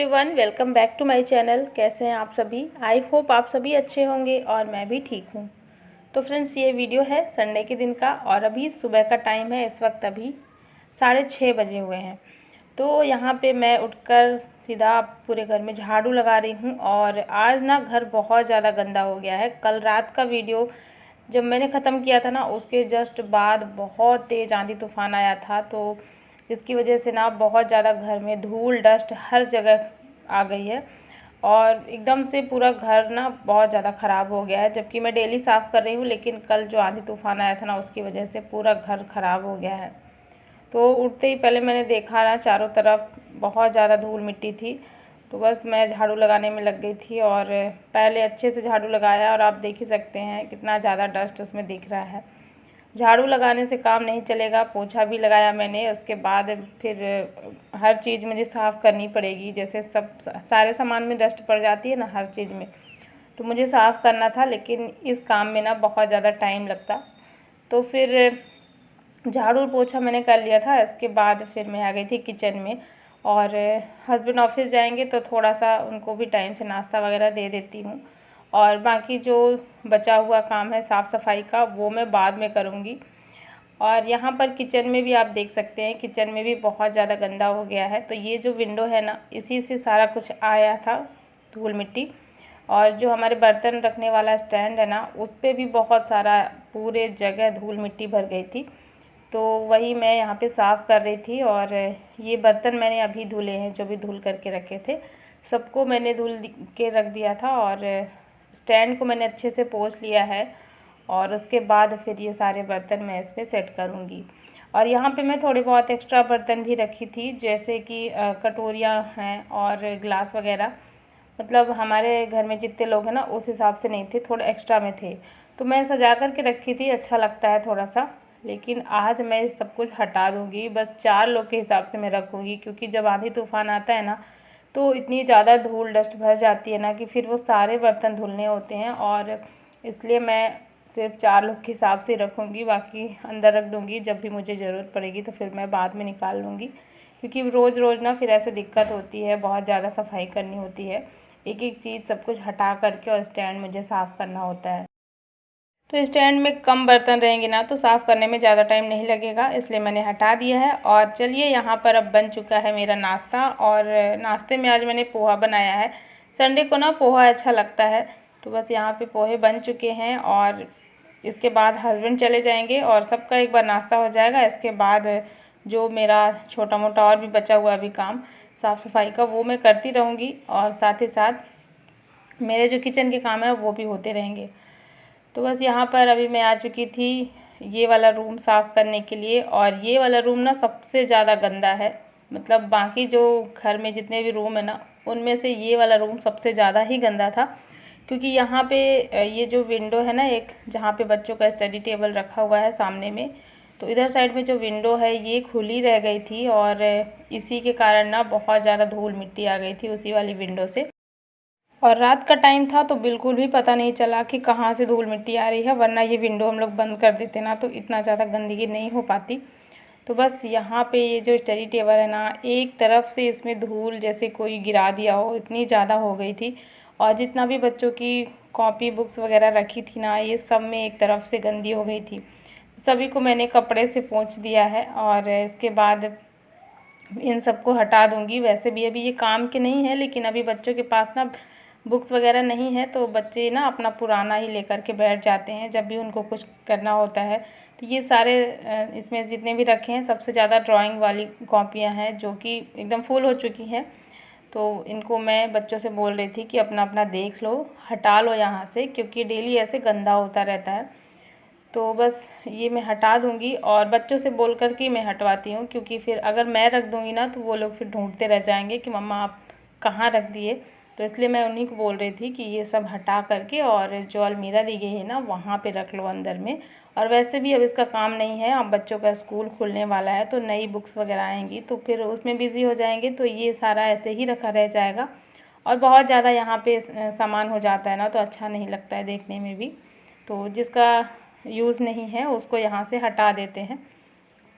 Everyone, welcome back to my channel. कैसे हैं आप सभी? आई होप आप सभी अच्छे होंगे और मैं भी ठीक हूँ। तो फ्रेंड्स, ये वीडियो है संडे के दिन का और अभी सुबह का टाइम है। इस वक्त अभी 6:30 बजे हुए हैं। तो यहाँ पे मैं उठकर सीधा पूरे घर में झाड़ू लगा रही हूँ। और आज ना घर बहुत ज़्यादा गंदा हो गया है। कल रात का वीडियो जब मैंने ख़त्म किया था ना, उसके जस्ट बाद बहुत तेज़ आंधी तूफ़ान आया था, तो इसकी वजह से ना बहुत ज़्यादा घर में धूल डस्ट हर जगह आ गई है और एकदम से पूरा घर ना बहुत ज़्यादा ख़राब हो गया है। जबकि मैं डेली साफ़ कर रही हूँ, लेकिन कल जो आंधी तूफ़ान आया था ना, उसकी वजह से पूरा घर ख़राब हो गया है। तो उठते ही पहले मैंने देखा ना, चारों तरफ बहुत ज़्यादा धूल मिट्टी थी। तो बस मैं झाड़ू लगाने में लग गई थी और पहले अच्छे से झाड़ू लगाया और आप देख ही सकते हैं कितना ज़्यादा डस्ट उसमें दिख रहा है। झाड़ू लगाने से काम नहीं चलेगा, पोछा भी लगाया मैंने। उसके बाद फिर हर चीज़ मुझे साफ़ करनी पड़ेगी। जैसे सब सारे सामान में डस्ट पड़ जाती है ना हर चीज़ में, तो मुझे साफ़ करना था, लेकिन इस काम में ना बहुत ज़्यादा टाइम लगता। तो फिर झाड़ू पोछा मैंने कर लिया था। इसके बाद फिर मैं आ गई थी किचन में। और हस्बैंड ऑफिस जाएंगे तो थोड़ा सा उनको भी टाइम से नाश्ता वगैरह दे देती हूँ। और बाकी जो बचा हुआ काम है साफ़ सफाई का, वो मैं बाद में करूँगी। और यहाँ पर किचन में भी आप देख सकते हैं, किचन में भी बहुत ज़्यादा गंदा हो गया है। तो ये जो विंडो है ना, इसी से सारा कुछ आया था, धूल मिट्टी। और जो हमारे बर्तन रखने वाला स्टैंड है ना, उस पर भी बहुत सारा पूरे जगह धूल मिट्टी भर गई थी। तो वही मैं यहाँ पे साफ़ कर रही थी। और ये बर्तन मैंने अभी धुले हैं, जो भी धुल करके रखे थे सबको मैंने धुल के रख दिया था। और स्टैंड को मैंने अच्छे से पोंछ लिया है। और उसके बाद फिर ये सारे बर्तन मैं इस पर सेट करूँगी। और यहाँ पे मैं थोड़े बहुत एक्स्ट्रा बर्तन भी रखी थी, जैसे कि कटोरियाँ हैं और ग्लास वगैरह। मतलब हमारे घर में जितने लोग हैं ना, उस हिसाब से नहीं थे, थोड़े एक्स्ट्रा में थे, तो मैं सजा कर के रखी थी। अच्छा लगता है थोड़ा सा। लेकिन आज मैं सब कुछ हटा दूँगी, बस 4 लोग के हिसाब से मैं रखूँगी। क्योंकि जब आंधी तूफ़ान आता है ना, तो इतनी ज़्यादा धूल डस्ट भर जाती है ना कि फिर वो सारे बर्तन धुलने होते हैं। और इसलिए मैं सिर्फ 4 लोग के हिसाब से रखूँगी, बाकी अंदर रख दूँगी। जब भी मुझे ज़रूरत पड़ेगी तो फिर मैं बाद में निकाल लूँगी। क्योंकि रोज़ रोज़ ना फिर ऐसे दिक्कत होती है, बहुत ज़्यादा सफाई करनी होती है। एक एक चीज़ सब कुछ हटा करके और स्टैंड मुझे साफ़ करना होता है। तो स्टैंड में कम बर्तन रहेंगे ना, तो साफ़ करने में ज़्यादा टाइम नहीं लगेगा, इसलिए मैंने हटा दिया है। और चलिए, यहाँ पर अब बन चुका है मेरा नाश्ता। और नाश्ते में आज मैंने पोहा बनाया है। संडे को ना पोहा अच्छा लगता है। तो बस यहाँ पे पोहे बन चुके हैं और इसके बाद हस्बैंड चले जाएंगे और सबका एक बार नाश्ता हो जाएगा। इसके बाद जो मेरा छोटा मोटा और भी बचा हुआ अभी काम साफ़ सफाई का, वो मैं करती रहूँगी। और साथ ही साथ मेरे जो किचन के काम है वो भी होते रहेंगे। तो बस यहाँ पर अभी मैं आ चुकी थी ये वाला रूम साफ़ करने के लिए। और ये वाला रूम ना सबसे ज़्यादा गंदा है। मतलब बाकी जो घर में जितने भी रूम है ना, उनमें से ये वाला रूम सबसे ज़्यादा ही गंदा था। क्योंकि यहाँ पे ये जो विंडो है ना, एक जहाँ पे बच्चों का स्टडी टेबल रखा हुआ है सामने में, तो इधर साइड में जो विंडो है ये खुली रह गई थी। और इसी के कारण ना बहुत ज़्यादा धूल मिट्टी आ गई थी उसी वाली विंडो से। और रात का टाइम था तो बिल्कुल भी पता नहीं चला कि कहाँ से धूल मिट्टी आ रही है, वरना ये विंडो हम लोग बंद कर देते ना, तो इतना ज़्यादा गंदगी नहीं हो पाती। तो बस यहाँ पे ये जो स्टडी टेबल है ना, एक तरफ से इसमें धूल जैसे कोई गिरा दिया हो, इतनी ज़्यादा हो गई थी। और जितना भी बच्चों की कॉपी बुक्स वगैरह रखी थी ना, ये सब में एक तरफ से गंदी हो गई थी। सभी को मैंने कपड़े से पोंछ दिया है और इसके बाद इन सबको हटा दूँगी। वैसे भी अभी ये काम के नहीं है, लेकिन अभी बच्चों के पास ना बुक्स वगैरह नहीं है, तो बच्चे ना अपना पुराना ही लेकर के बैठ जाते हैं जब भी उनको कुछ करना होता है। तो ये सारे इसमें जितने भी रखे हैं, सबसे ज़्यादा ड्राइंग वाली कॉपियाँ हैं जो कि एकदम फुल हो चुकी हैं। तो इनको मैं बच्चों से बोल रही थी कि अपना अपना देख लो, हटा लो यहाँ से, क्योंकि डेली ऐसे गंदा होता रहता है। तो बस ये मैं हटा दूँगी और बच्चों से बोल कर के मैं हटवाती हूँ। क्योंकि फिर अगर मैं रख दूँगी ना, तो वो लोग फिर ढूंढते रह जाएंगे कि मम्मा आप कहाँ रख दिए। तो इसलिए मैं उन्हीं को बोल रही थी कि ये सब हटा करके और जो अलमीरा दी गई है ना, वहाँ पे रख लो अंदर में। और वैसे भी अब इसका काम नहीं है, अब बच्चों का स्कूल खुलने वाला है, तो नई बुक्स वगैरह आएंगी तो फिर उसमें बिज़ी हो जाएंगे, तो ये सारा ऐसे ही रखा रह जाएगा। और बहुत ज़्यादा यहाँ पे सामान हो जाता है ना, तो अच्छा नहीं लगता है देखने में भी। तो जिसका यूज़ नहीं है उसको यहाँ से हटा देते हैं।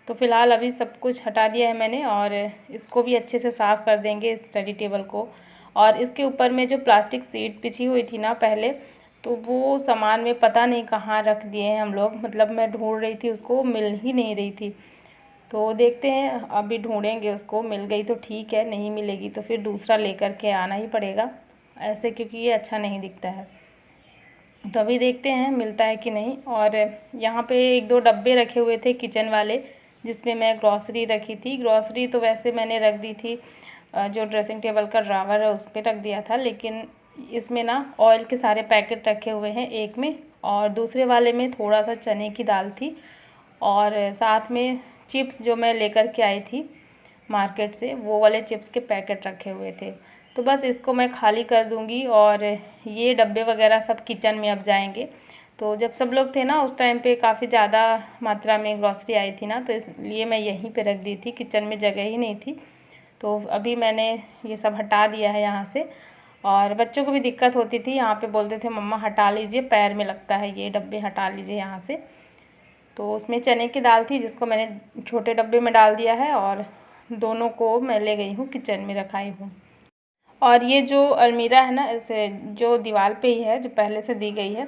तो फ़िलहाल अभी सब कुछ हटा दिया है मैंने और इसको भी अच्छे से साफ़ कर देंगे स्टडी टेबल को। और इसके ऊपर में जो प्लास्टिक शीट बिछी हुई थी ना पहले, तो वो सामान में पता नहीं कहाँ रख दिए हैं हम लोग, मतलब मैं ढूंढ रही थी उसको, मिल ही नहीं रही थी। तो देखते हैं, अभी ढूंढेंगे उसको, मिल गई तो ठीक है, नहीं मिलेगी तो फिर दूसरा लेकर के आना ही पड़ेगा ऐसे, क्योंकि ये अच्छा नहीं दिखता है। तो अभी देखते हैं मिलता है कि नहीं। और यहाँ पे एक दो डब्बे रखे हुए थे किचन वाले, जिसमें मैं ग्रॉसरी रखी थी। ग्रॉसरी तो वैसे मैंने रख दी थी, जो ड्रेसिंग टेबल का ड्रावर है उस पर रख दिया था, लेकिन इसमें ना ऑयल के सारे पैकेट रखे हुए हैं एक में, और दूसरे वाले में थोड़ा सा चने की दाल थी, और साथ में चिप्स जो मैं लेकर के आई थी मार्केट से, वो वाले चिप्स के पैकेट रखे हुए थे। तो बस इसको मैं खाली कर दूंगी और ये डब्बे वगैरह सब किचन में अब जाएंगे। तो जब सब लोग थे ना उस टाइम पे काफ़ी ज़्यादा मात्रा में ग्रॉसरी आई थी ना, तो इसलिए मैं यहीं पे रख दी थी, किचन में जगह ही नहीं थी। तो अभी मैंने ये सब हटा दिया है यहाँ से। और बच्चों को भी दिक्कत होती थी, यहाँ पे बोलते थे मम्मा हटा लीजिए, पैर में लगता है, ये डब्बे हटा लीजिए यहाँ से। तो उसमें चने की दाल थी जिसको मैंने छोटे डब्बे में डाल दिया है, और दोनों को मैं ले गई हूँ किचन में रखाई हूँ। और ये जो अलमीरा है ना, इसे जो दीवार पे ही है, जो पहले से दी गई है,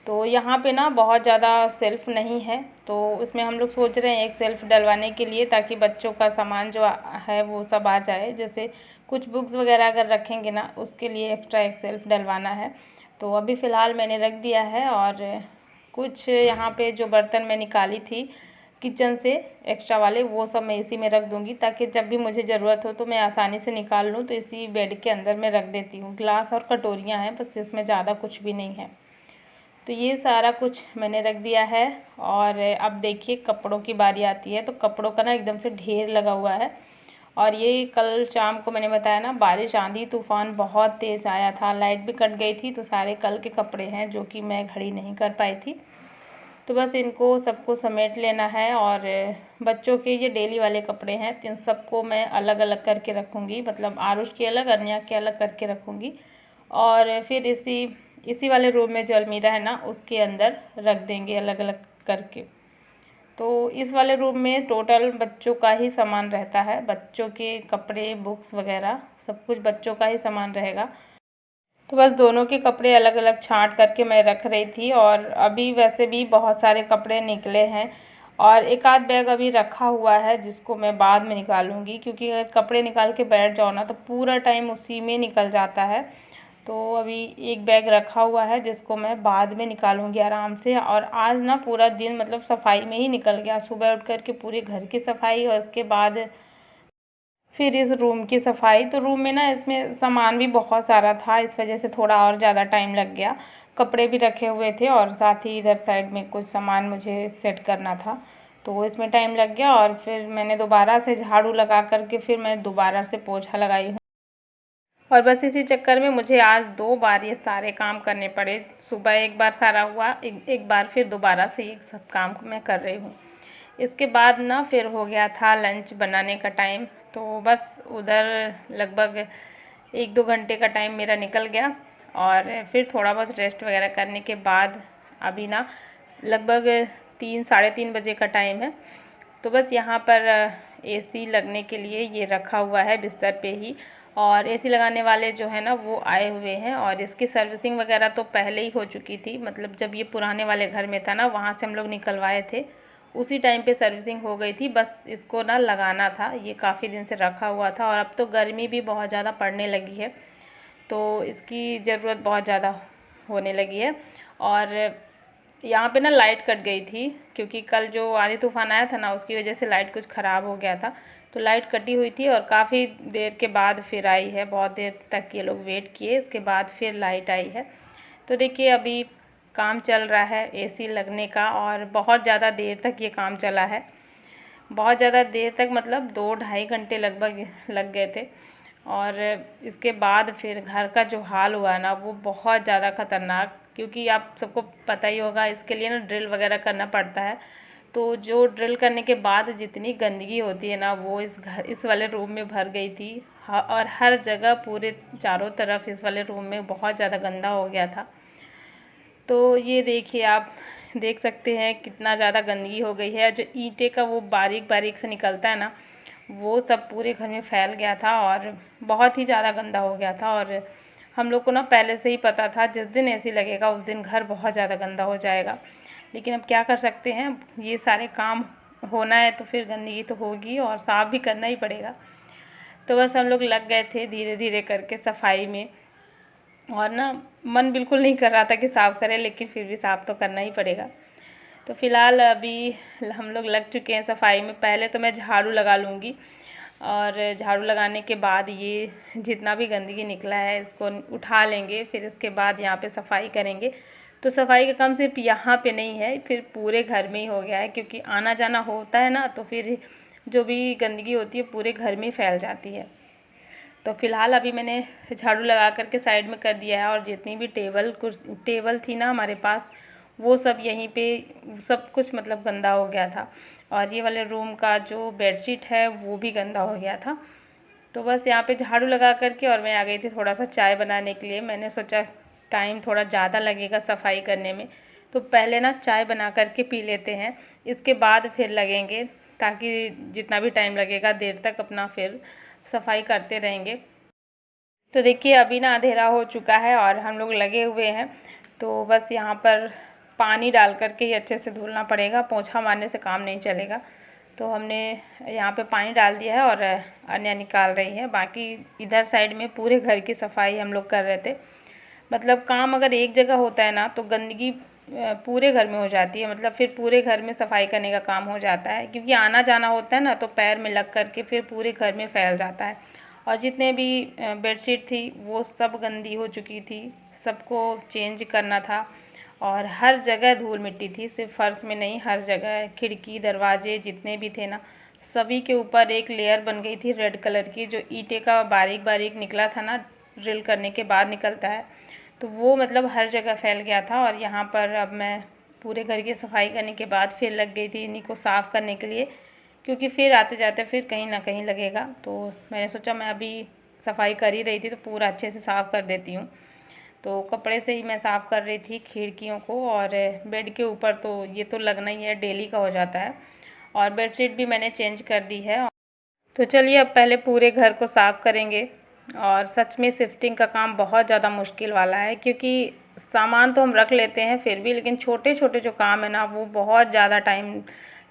तो यहाँ पे ना बहुत ज़्यादा सेल्फ़ नहीं है, तो उसमें हम लोग सोच रहे हैं एक सेल्फ़ डलवाने के लिए, ताकि बच्चों का सामान जो है वो सब आ जाए। जैसे कुछ बुक्स वगैरह अगर रखेंगे ना, उसके लिए एक्स्ट्रा एक सेल्फ़ डलवाना है। तो अभी फ़िलहाल मैंने रख दिया है। और कुछ यहाँ पे जो बर्तन मैं निकाली थी किचन से एक्स्ट्रा वाले, वो सब मैं इसी में रख दूँगी, ताकि जब भी मुझे ज़रूरत हो तो मैं आसानी से निकाल लूँ। तो इसी बेड के अंदर मैं रख देती हूँ। ग्लास और कटोरियाँ हैं बस, इसमें ज़्यादा कुछ भी नहीं है। तो ये सारा कुछ मैंने रख दिया है। और अब देखिए कपड़ों की बारी आती है, तो कपड़ों का ना एकदम से ढेर लगा हुआ है। और ये कल शाम को मैंने बताया ना, बारिश आंधी तूफ़ान बहुत तेज़ आया था, लाइट भी कट गई थी, तो सारे कल के कपड़े हैं जो कि मैं खड़ी नहीं कर पाई थी। तो बस इनको सबको समेट लेना है। और बच्चों के ये डेली वाले कपड़े हैं, इन सबको मैं अलग अलग करके रखूँगी, मतलब आरुष के अलग, अनया के अलग करके रखूँगी। और फिर इसी वाले रूम में जो अलमीरा है ना, उसके अंदर रख देंगे अलग अलग करके। तो इस वाले रूम में टोटल बच्चों का ही सामान रहता है, बच्चों के कपड़े, बुक्स वगैरह सब कुछ बच्चों का ही सामान रहेगा। तो बस दोनों के कपड़े अलग अलग छांट करके मैं रख रही थी। और अभी वैसे भी बहुत सारे कपड़े निकले हैं, और एक आध बैग अभी रखा हुआ है जिसको मैं बाद में निकालूंगी, क्योंकि अगर कपड़े निकाल के बैठ जाओ ना तो पूरा टाइम उसी में निकल जाता है। तो अभी एक बैग रखा हुआ है जिसको मैं बाद में निकालूंगी आराम से। और आज ना पूरा दिन मतलब सफाई में ही निकल गया, सुबह उठ कर के पूरे घर की सफाई, और उसके बाद फिर इस रूम की सफाई। तो रूम में ना इसमें सामान भी बहुत सारा था, इस वजह से थोड़ा और ज़्यादा टाइम लग गया। कपड़े भी रखे हुए थे, और साथ ही इधर साइड में कुछ सामान मुझे सेट करना था, तो इसमें टाइम लग गया। और फिर मैंने दोबारा से झाड़ू लगा करके फिर मैं दोबारा से पोछा लगाई हूँ। और बस इसी चक्कर में मुझे आज 2 बार ये सारे काम करने पड़े। सुबह एक बार सारा हुआ, एक बार फिर दोबारा से ये सब काम मैं कर रही हूँ। इसके बाद ना फिर हो गया था लंच बनाने का टाइम, तो बस उधर लगभग 1-2 घंटे का टाइम मेरा निकल गया। और फिर थोड़ा बहुत रेस्ट वगैरह करने के बाद अभी ना लगभग 3 साढ़े 3 बजे का टाइम है। तो बस यहाँ पर एसी लगने के लिए ये रखा हुआ है बिस्तर पे ही। और एसी लगाने वाले जो है ना वो आए हुए हैं, और इसकी सर्विसिंग वगैरह तो पहले ही हो चुकी थी, मतलब जब ये पुराने वाले घर में था ना, वहाँ से हम लोग निकलवाए थे, उसी टाइम पे सर्विसिंग हो गई थी। बस इसको ना लगाना था, ये काफ़ी दिन से रखा हुआ था। और अब तो गर्मी भी बहुत ज़्यादा पड़ने लगी है, तो इसकी ज़रूरत बहुत ज़्यादा होने लगी है। और यहाँ पे ना लाइट कट गई थी, क्योंकि कल जो आंधी तूफान आया था ना, उसकी वजह से लाइट कुछ ख़राब हो गया था, तो लाइट कटी हुई थी। और काफ़ी देर के बाद फिर आई है, बहुत देर तक ये लोग वेट किए, इसके बाद फिर लाइट आई है। तो देखिए अभी काम चल रहा है एसी लगने का, और बहुत ज़्यादा देर तक ये काम चला है, बहुत ज़्यादा देर तक, मतलब 2-2.5 घंटे लगभग लग गए थे। और इसके बाद फिर घर का जो हाल हुआ ना, वो बहुत ज़्यादा ख़तरनाक, क्योंकि आप सबको पता ही होगा इसके लिए ना ड्रिल वगैरह करना पड़ता है। तो जो ड्रिल करने के बाद जितनी गंदगी होती है ना, वो इस वाले रूम में भर गई थी। और हर जगह पूरे चारों तरफ इस वाले रूम में बहुत ज़्यादा गंदा हो गया था। तो ये देखिए आप, देख सकते हैं कितना ज़्यादा गंदगी हो गई है। जो ईंटे का वो बारीक बारीक से निकलता है ना, वो सब पूरे घर में फैल गया था और बहुत ही ज़्यादा गंदा हो गया था। और हम लोग को ना पहले से ही पता था जिस दिन एसी लगेगा उस दिन घर बहुत ज़्यादा गंदा हो जाएगा। लेकिन अब क्या कर सकते हैं, ये सारे काम होना है तो फिर गंदगी तो होगी और साफ़ भी करना ही पड़ेगा। तो बस हम लोग लग गए थे धीरे धीरे करके सफाई में। और ना मन बिल्कुल नहीं कर रहा था कि साफ़ करें, लेकिन फिर भी साफ़ तो करना ही पड़ेगा। तो फ़िलहाल अभी हम लोग लग चुके हैं सफाई में। पहले तो मैं झाड़ू लगा लूँगी और झाड़ू लगाने के बाद ये जितना भी गंदगी निकला है इसको उठा लेंगे। फिर इसके बाद यहाँ पे सफाई करेंगे। तो सफाई का काम सिर्फ यहाँ पे नहीं है, फिर पूरे घर में ही हो गया है, क्योंकि आना जाना होता है ना, तो फिर जो भी गंदगी होती है पूरे घर में फैल जाती है। तो फ़िलहाल अभी मैंने झाड़ू लगा करके साइड में कर दिया है। और जितनी भी टेबल थी ना हमारे पास, वो सब यहीं पे सब कुछ मतलब गंदा हो गया था। और ये वाले रूम का जो बेडशीट है वो भी गंदा हो गया था। तो बस यहाँ पे झाड़ू लगा करके और मैं आ गई थी थोड़ा सा चाय बनाने के लिए। मैंने सोचा टाइम थोड़ा ज़्यादा लगेगा सफाई करने में, तो पहले ना चाय बना करके पी लेते हैं, इसके बाद फिर लगेंगे, ताकि जितना भी टाइम लगेगा देर तक अपना फिर सफाई करते रहेंगे। तो देखिए अभी ना अंधेरा हो चुका है और हम लोग लगे हुए हैं। तो बस यहाँ पर पानी डाल करके ही अच्छे से धुलना पड़ेगा, पोंछा मारने से काम नहीं चलेगा। तो हमने यहाँ पे पानी डाल दिया है और अन्य निकाल रही है। बाकी इधर साइड में पूरे घर की सफाई हम लोग कर रहे थे। मतलब काम अगर एक जगह होता है ना तो गंदगी पूरे घर में हो जाती है, मतलब फिर पूरे घर में सफाई करने का काम हो जाता है, क्योंकि आना जाना होता है ना तो पैर में लग करके फिर पूरे घर में फैल जाता है। और जितने भी बेडशीट थी वो सब गंदी हो चुकी थी, सबको चेंज करना था। और हर जगह धूल मिट्टी थी, सिर्फ फर्श में नहीं, हर जगह खिड़की दरवाजे जितने भी थे ना, सभी के ऊपर एक लेयर बन गई थी रेड कलर की। जो ईंटे का बारीक बारीक निकला था ना, ड्रिल करने के बाद निकलता है, तो वो मतलब हर जगह फैल गया था। और यहाँ पर अब मैं पूरे घर की सफाई करने के बाद फिर लग गई थी इन्हीं को साफ़ करने के लिए, क्योंकि फिर आते जाते फिर कहीं ना कहीं लगेगा। तो मैंने सोचा मैं अभी सफाई कर ही रही थी तो पूरा अच्छे से साफ़ कर देती हूँ। तो कपड़े से ही मैं साफ़ कर रही थी खिड़कियों को, और बेड के ऊपर तो ये तो लगना ही है, डेली का हो जाता है। और बेडशीट भी मैंने चेंज कर दी है। तो चलिए अब पहले पूरे घर को साफ़ करेंगे। और सच में शिफ्टिंग का काम बहुत ज़्यादा मुश्किल वाला है, क्योंकि सामान तो हम रख लेते हैं फिर भी, लेकिन छोटे छोटे जो काम है ना वो बहुत ज़्यादा टाइम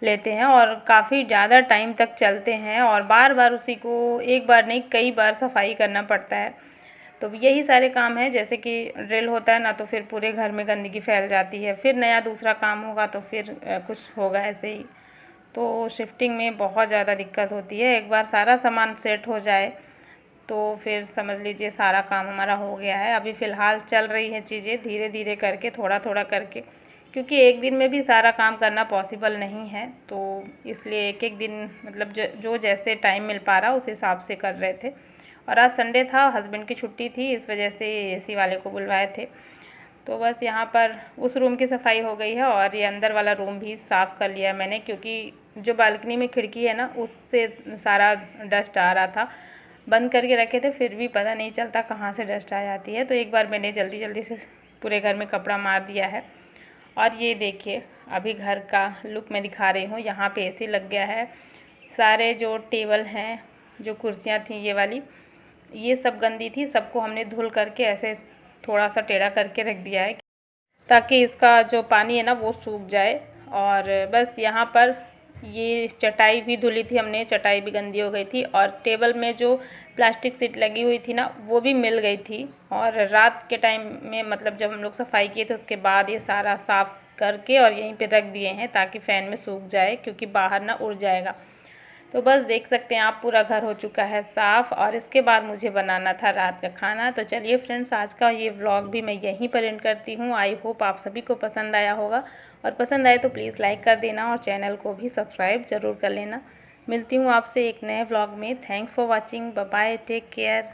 लेते हैं और काफ़ी ज़्यादा टाइम तक चलते हैं। और बार बार उसी को एक बार नहीं कई बार सफाई करना पड़ता है। तो यही सारे काम हैं, जैसे कि ड्रिल होता है ना तो फिर पूरे घर में गंदगी फैल जाती है, फिर नया दूसरा काम होगा तो फिर कुछ होगा ऐसे ही। तो शिफ्टिंग में बहुत ज़्यादा दिक्कत होती है। एक बार सारा सामान सेट हो जाए तो फिर समझ लीजिए सारा काम हमारा हो गया है। अभी फ़िलहाल चल रही हैं चीज़ें धीरे धीरे करके, थोड़ा थोड़ा करके, क्योंकि एक दिन में भी सारा काम करना पॉसिबल नहीं है। तो इसलिए एक एक दिन मतलब जो जैसे टाइम मिल पा रहा उस हिसाब से कर रहे थे। और आज संडे था, हस्बैंड की छुट्टी थी, इस वजह से एसी वाले को बुलवाए थे। तो बस यहाँ पर उस रूम की सफाई हो गई है और ये अंदर वाला रूम भी साफ़ कर लिया मैंने, क्योंकि जो बालकनी में खिड़की है ना उससे सारा डस्ट आ रहा था। बंद करके रखे थे फिर भी पता नहीं चलता कहाँ से डस्ट आ जाती है। तो एक बार मैंने जल्दी जल्दी से पूरे घर में कपड़ा मार दिया है। और ये देखिए अभी घर का लुक मैं दिखा रही हूँ। यहाँ पे एसी लग गया है। सारे जो टेबल हैं, जो कुर्सियाँ थी ये वाली, ये सब गंदी थी, सबको हमने धुल करके ऐसे थोड़ा सा टेढ़ा करके रख दिया है, ताकि इसका जो पानी है ना वो सूख जाए। और बस यहाँ पर ये चटाई भी धुली थी हमने, चटाई भी गंदी हो गई थी। और टेबल में जो प्लास्टिक सीट लगी हुई थी ना वो भी मिल गई थी। और रात के टाइम में मतलब जब हम लोग सफाई किए थे उसके बाद ये सारा साफ़ करके और यहीं पे रख दिए हैं, ताकि फ़ैन में सूख जाए, क्योंकि बाहर ना उड़ जाएगा। तो बस देख सकते हैं आप पूरा घर हो चुका है साफ़। और इसके बाद मुझे बनाना था रात का खाना। तो चलिए फ्रेंड्स, आज का ये व्लॉग भी मैं यहीं पर एंड करती हूँ। आई होप आप सभी को पसंद आया होगा, और पसंद आए तो प्लीज़ लाइक कर देना और चैनल को भी सब्सक्राइब ज़रूर कर लेना। मिलती हूँ आपसे एक नए व्लॉग में। Thanks for watching, bye bye, take care.